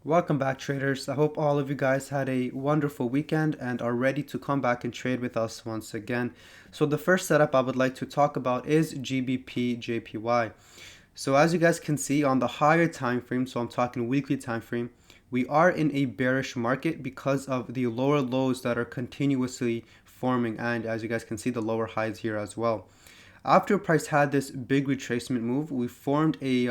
Welcome back, traders. I hope all of you guys had a wonderful weekend and are ready to come back and trade with us once again. So the first setup I would like to talk about is GBP JPY. So as you guys can see on the higher time frame, so I'm talking weekly time frame, we are in a bearish market because of the lower lows that are continuously forming, and as you guys can see, the lower highs here as well. After price had this big retracement move, we formed a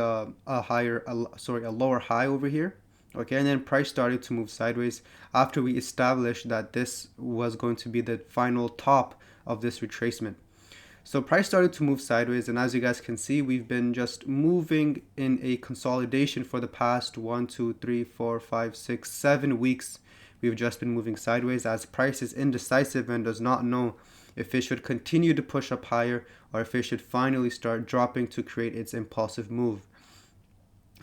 lower high over here. Okay, and then price started to move sideways after we established that this was going to be the final top of this retracement. So price started to move sideways, and as you guys can see, we've been just moving in a consolidation for the past 1, 2, 3, 4, 5, 6, 7 weeks. We've just been moving sideways as price is indecisive and does not know if it should continue to push up higher or if it should finally start dropping to create its impulsive move.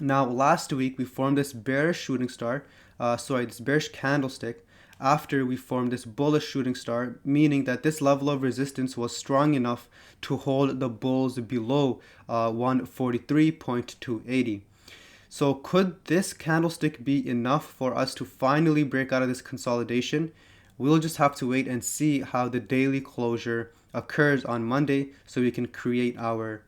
Now, last week we formed this bearish shooting star, this bearish candlestick after we formed this bullish shooting star, meaning that this level of resistance was strong enough to hold the bulls below 143.280. So could this candlestick be enough for us to finally break out of this consolidation? We'll just have to wait and see how the daily closure occurs on Monday so we can create our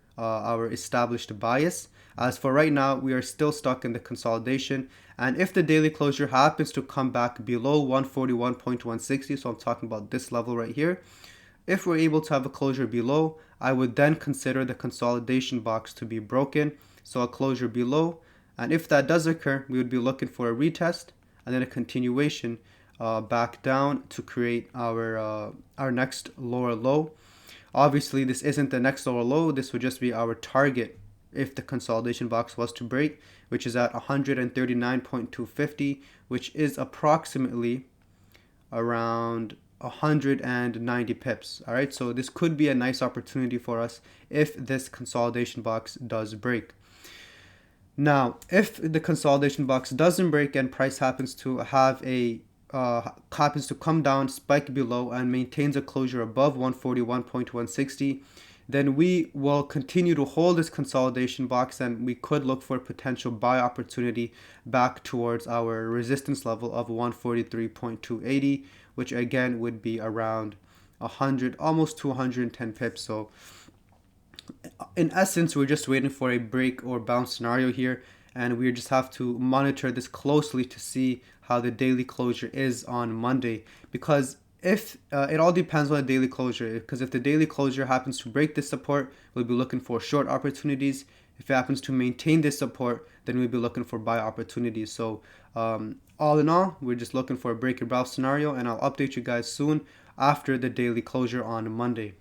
established bias. As for right now, we are still stuck in the consolidation, and if the daily closure happens to come back below 141.160, so I'm talking about this level right here, if we're able to have a closure below, I would then consider the consolidation box to be broken, so a closure below, and if that does occur, we would be looking for a retest and then a continuation back down to create our next lower low. Obviously, this isn't the next lower low, this would just be our target if the consolidation box was to break, which is at 139.250, which is approximately around 190 pips. All right, so this could be a nice opportunity for us if this consolidation box does break. Now, if the consolidation box doesn't break and price happens to come down, spike below, and maintains a closure above 141.160, then we will continue to hold this consolidation box and we could look for a potential buy opportunity back towards our resistance level of 143.280, which again would be around 100, almost 210 pips. So in essence, we're just waiting for a break or bounce scenario here, and we just have to monitor this closely to see how the daily closure is on Monday, because if it all depends on the daily closure, because if the daily closure happens to break this support, we'll be looking for short opportunities. If it happens to maintain this support, then we'll be looking for buy opportunities. So all in all, we're just looking for a break or bounce scenario, and I'll update you guys soon after the daily closure on Monday.